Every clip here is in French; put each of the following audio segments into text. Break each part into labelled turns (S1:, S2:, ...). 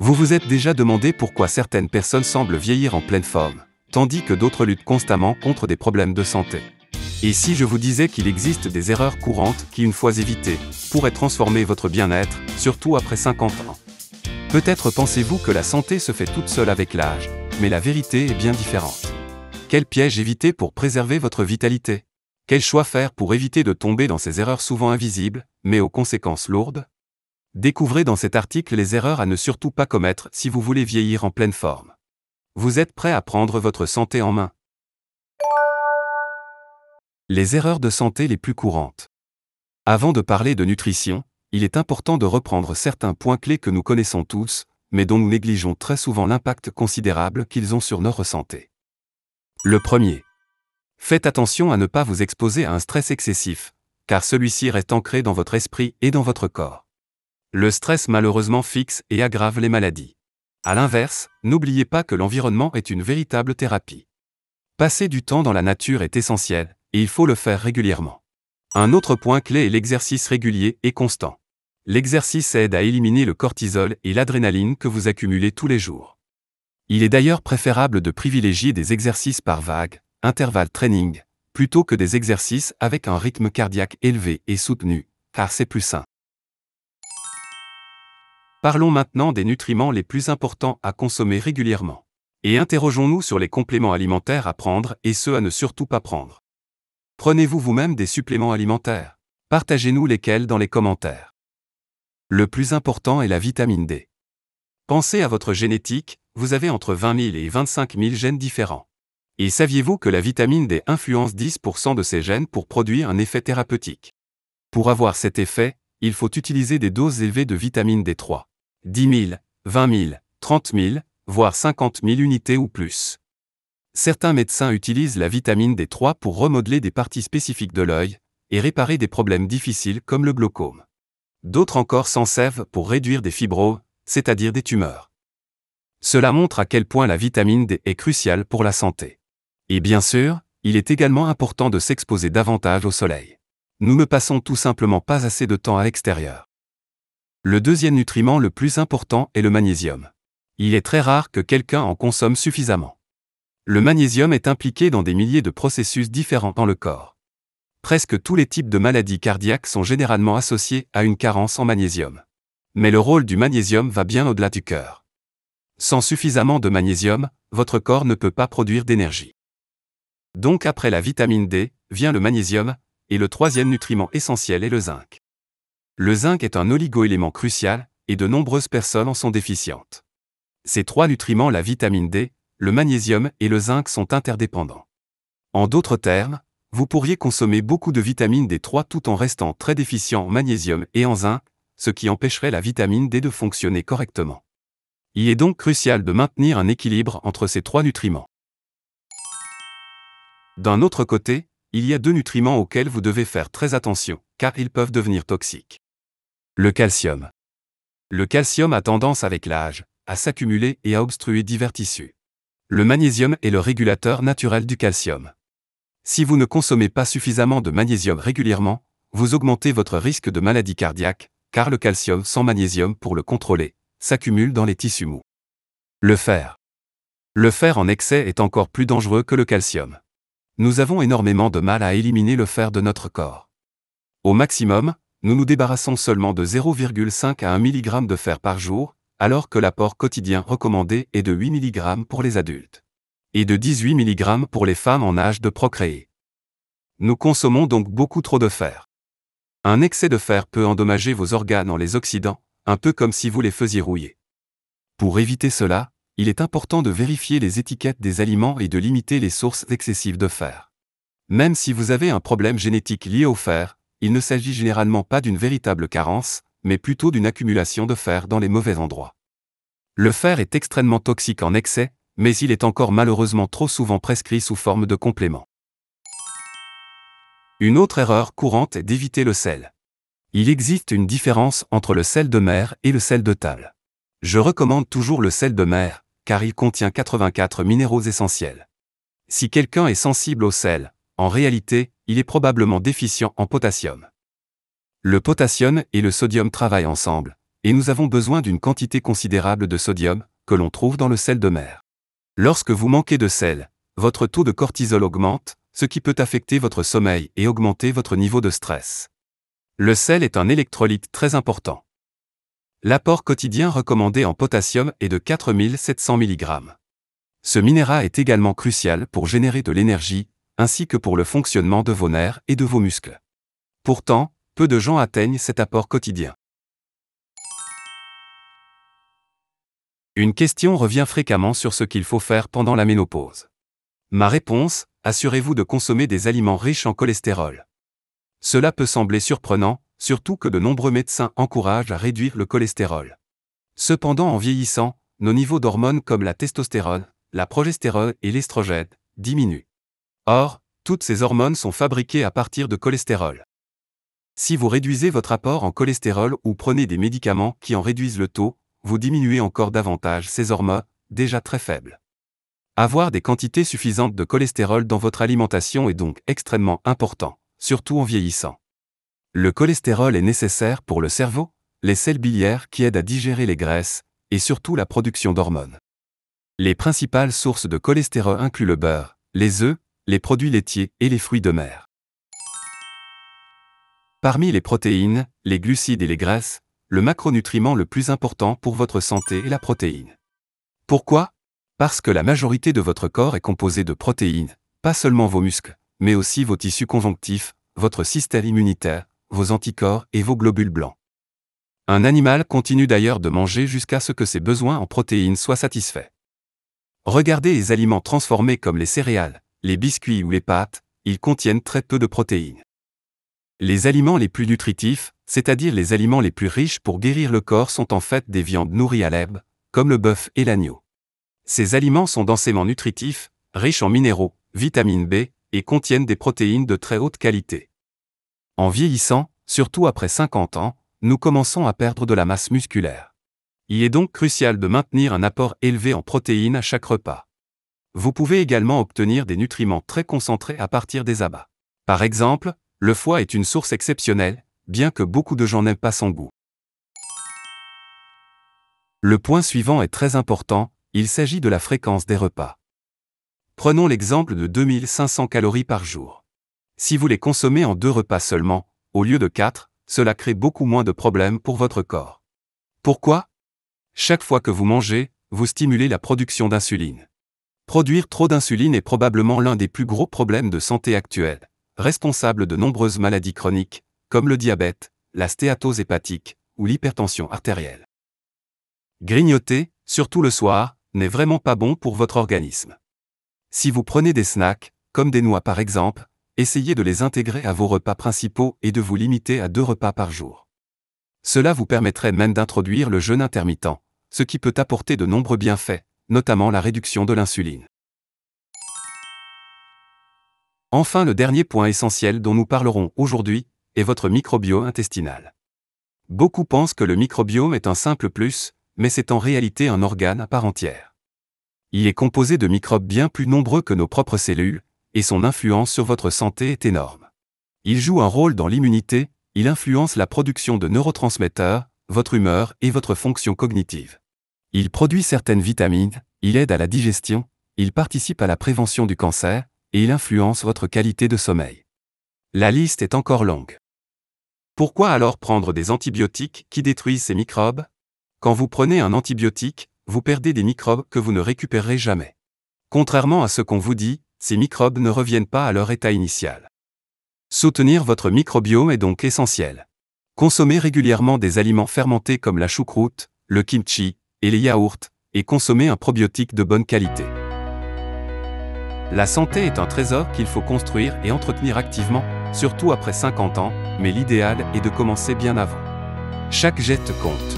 S1: Vous vous êtes déjà demandé pourquoi certaines personnes semblent vieillir en pleine forme, tandis que d'autres luttent constamment contre des problèmes de santé. Et si je vous disais qu'il existe des erreurs courantes qui, une fois évitées, pourraient transformer votre bien-être, surtout après 50 ans? Peut-être pensez-vous que la santé se fait toute seule avec l'âge, mais la vérité est bien différente. Quel piège éviter pour préserver votre vitalité? Quel choix faire pour éviter de tomber dans ces erreurs souvent invisibles, mais aux conséquences lourdes? Découvrez dans cet article les erreurs à ne surtout pas commettre si vous voulez vieillir en pleine forme. Vous êtes prêt à prendre votre santé en main? Les erreurs de santé les plus courantes. Avant de parler de nutrition, il est important de reprendre certains points clés que nous connaissons tous, mais dont nous négligeons très souvent l'impact considérable qu'ils ont sur notre santé. Le premier. Faites attention à ne pas vous exposer à un stress excessif, car celui-ci reste ancré dans votre esprit et dans votre corps. Le stress malheureusement fixe et aggrave les maladies. À l'inverse, n'oubliez pas que l'environnement est une véritable thérapie. Passer du temps dans la nature est essentiel, et il faut le faire régulièrement. Un autre point clé est l'exercice régulier et constant. L'exercice aide à éliminer le cortisol et l'adrénaline que vous accumulez tous les jours. Il est d'ailleurs préférable de privilégier des exercices par vague, intervalle training, plutôt que des exercices avec un rythme cardiaque élevé et soutenu, car c'est plus sain. Parlons maintenant des nutriments les plus importants à consommer régulièrement. Et interrogeons-nous sur les compléments alimentaires à prendre et ceux à ne surtout pas prendre. Prenez-vous vous-même des suppléments alimentaires? Partagez-nous lesquels dans les commentaires. Le plus important est la vitamine D. Pensez à votre génétique, vous avez entre 20 000 et 25 000 gènes différents. Et saviez-vous que la vitamine D influence 10% de ces gènes pour produire un effet thérapeutique? Pour avoir cet effet, il faut utiliser des doses élevées de vitamine D3. 10 000, 20 000, 30 000, voire 50 000 unités ou plus. Certains médecins utilisent la vitamine D3 pour remodeler des parties spécifiques de l'œil et réparer des problèmes difficiles comme le glaucome. D'autres encore s'en servent pour réduire des fibroses, c'est-à-dire des tumeurs. Cela montre à quel point la vitamine D est cruciale pour la santé. Et bien sûr, il est également important de s'exposer davantage au soleil. Nous ne passons tout simplement pas assez de temps à l'extérieur. Le deuxième nutriment le plus important est le magnésium. Il est très rare que quelqu'un en consomme suffisamment. Le magnésium est impliqué dans des milliers de processus différents dans le corps. Presque tous les types de maladies cardiaques sont généralement associés à une carence en magnésium. Mais le rôle du magnésium va bien au-delà du cœur. Sans suffisamment de magnésium, votre corps ne peut pas produire d'énergie. Donc après la vitamine D, vient le magnésium, et le troisième nutriment essentiel est le zinc. Le zinc est un oligo-élément crucial, et de nombreuses personnes en sont déficientes. Ces trois nutriments, la vitamine D, le magnésium et le zinc, sont interdépendants. En d'autres termes, vous pourriez consommer beaucoup de vitamine D3 tout en restant très déficient en magnésium et en zinc, ce qui empêcherait la vitamine D de fonctionner correctement. Il est donc crucial de maintenir un équilibre entre ces trois nutriments. D'un autre côté, il y a deux nutriments auxquels vous devez faire très attention, car ils peuvent devenir toxiques. Le calcium. Le calcium a tendance avec l'âge à s'accumuler et à obstruer divers tissus. Le magnésium est le régulateur naturel du calcium. Si vous ne consommez pas suffisamment de magnésium régulièrement, vous augmentez votre risque de maladie cardiaque, car le calcium sans magnésium pour le contrôler s'accumule dans les tissus mous. Le fer. Le fer en excès est encore plus dangereux que le calcium. Nous avons énormément de mal à éliminer le fer de notre corps. Au maximum, nous nous débarrassons seulement de 0,5 à 1 mg de fer par jour, alors que l'apport quotidien recommandé est de 8 mg pour les adultes. Et de 18 mg pour les femmes en âge de procréer. Nous consommons donc beaucoup trop de fer. Un excès de fer peut endommager vos organes en les oxydant, un peu comme si vous les faisiez rouiller. Pour éviter cela, il est important de vérifier les étiquettes des aliments et de limiter les sources excessives de fer. Même si vous avez un problème génétique lié au fer, il ne s'agit généralement pas d'une véritable carence, mais plutôt d'une accumulation de fer dans les mauvais endroits. Le fer est extrêmement toxique en excès, mais il est encore malheureusement trop souvent prescrit sous forme de complément. Une autre erreur courante est d'éviter le sel. Il existe une différence entre le sel de mer et le sel de table. Je recommande toujours le sel de mer, car il contient 84 minéraux essentiels. Si quelqu'un est sensible au sel, en réalité, il est probablement déficient en potassium. Le potassium et le sodium travaillent ensemble, et nous avons besoin d'une quantité considérable de sodium, que l'on trouve dans le sel de mer. Lorsque vous manquez de sel, votre taux de cortisol augmente, ce qui peut affecter votre sommeil et augmenter votre niveau de stress. Le sel est un électrolyte très important. L'apport quotidien recommandé en potassium est de 4700 mg. Ce minéral est également crucial pour générer de l'énergie, ainsi que pour le fonctionnement de vos nerfs et de vos muscles. Pourtant, peu de gens atteignent cet apport quotidien. Une question revient fréquemment sur ce qu'il faut faire pendant la ménopause. Ma réponse, assurez-vous de consommer des aliments riches en cholestérol. Cela peut sembler surprenant, surtout que de nombreux médecins encouragent à réduire le cholestérol. Cependant, en vieillissant, nos niveaux d'hormones comme la testostérone, la progestérone et l'estrogène diminuent. Or, toutes ces hormones sont fabriquées à partir de cholestérol. Si vous réduisez votre apport en cholestérol ou prenez des médicaments qui en réduisent le taux, vous diminuez encore davantage ces hormones, déjà très faibles. Avoir des quantités suffisantes de cholestérol dans votre alimentation est donc extrêmement important, surtout en vieillissant. Le cholestérol est nécessaire pour le cerveau, les selles biliaires qui aident à digérer les graisses, et surtout la production d'hormones. Les principales sources de cholestérol incluent le beurre, les œufs, les produits laitiers et les fruits de mer. Parmi les protéines, les glucides et les graisses, le macronutriment le plus important pour votre santé est la protéine. Pourquoi ? Parce que la majorité de votre corps est composée de protéines, pas seulement vos muscles, mais aussi vos tissus conjonctifs, votre système immunitaire, vos anticorps et vos globules blancs. Un animal continue d'ailleurs de manger jusqu'à ce que ses besoins en protéines soient satisfaits. Regardez les aliments transformés comme les céréales, les biscuits ou les pâtes, ils contiennent très peu de protéines. Les aliments les plus nutritifs, c'est-à-dire les aliments les plus riches pour guérir le corps, sont en fait des viandes nourries à l'herbe, comme le bœuf et l'agneau. Ces aliments sont densément nutritifs, riches en minéraux, vitamine B, et contiennent des protéines de très haute qualité. En vieillissant, surtout après 50 ans, nous commençons à perdre de la masse musculaire. Il est donc crucial de maintenir un apport élevé en protéines à chaque repas. Vous pouvez également obtenir des nutriments très concentrés à partir des abats. Par exemple, le foie est une source exceptionnelle, bien que beaucoup de gens n'aiment pas son goût. Le point suivant est très important, il s'agit de la fréquence des repas. Prenons l'exemple de 2500 calories par jour. Si vous les consommez en 2 repas seulement, au lieu de 4, cela crée beaucoup moins de problèmes pour votre corps. Pourquoi ? Chaque fois que vous mangez, vous stimulez la production d'insuline. Produire trop d'insuline est probablement l'un des plus gros problèmes de santé actuels, responsable de nombreuses maladies chroniques, comme le diabète, la stéatose hépatique ou l'hypertension artérielle. Grignoter, surtout le soir, n'est vraiment pas bon pour votre organisme. Si vous prenez des snacks, comme des noix par exemple, essayez de les intégrer à vos repas principaux et de vous limiter à 2 repas par jour. Cela vous permettrait même d'introduire le jeûne intermittent, ce qui peut apporter de nombreux bienfaits, notamment la réduction de l'insuline. Enfin, le dernier point essentiel dont nous parlerons aujourd'hui est votre microbiome intestinal. Beaucoup pensent que le microbiome est un simple plus, mais c'est en réalité un organe à part entière. Il est composé de microbes bien plus nombreux que nos propres cellules, et son influence sur votre santé est énorme. Il joue un rôle dans l'immunité, il influence la production de neurotransmetteurs, votre humeur et votre fonction cognitive. Il produit certaines vitamines, il aide à la digestion, il participe à la prévention du cancer, et il influence votre qualité de sommeil. La liste est encore longue. Pourquoi alors prendre des antibiotiques qui détruisent ces microbes ? Quand vous prenez un antibiotique, vous perdez des microbes que vous ne récupérerez jamais. Contrairement à ce qu'on vous dit, ces microbes ne reviennent pas à leur état initial. Soutenir votre microbiome est donc essentiel. Consommez régulièrement des aliments fermentés comme la choucroute, le kimchi et les yaourts, et consommez un probiotique de bonne qualité. La santé est un trésor qu'il faut construire et entretenir activement, surtout après 50 ans, mais l'idéal est de commencer bien avant. Chaque geste compte.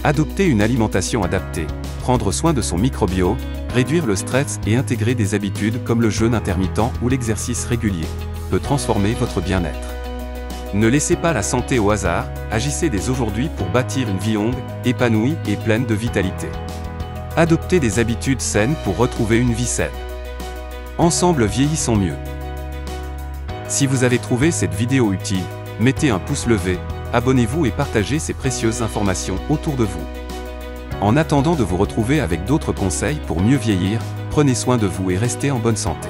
S1: Adopter une alimentation adaptée, prendre soin de son microbiome, réduire le stress et intégrer des habitudes comme le jeûne intermittent ou l'exercice régulier, peut transformer votre bien-être. Ne laissez pas la santé au hasard, agissez dès aujourd'hui pour bâtir une vie longue, épanouie et pleine de vitalité. Adoptez des habitudes saines pour retrouver une vie saine. Ensemble vieillissons mieux. Si vous avez trouvé cette vidéo utile, mettez un pouce levé, abonnez-vous et partagez ces précieuses informations autour de vous. En attendant de vous retrouver avec d'autres conseils pour mieux vieillir, prenez soin de vous et restez en bonne santé.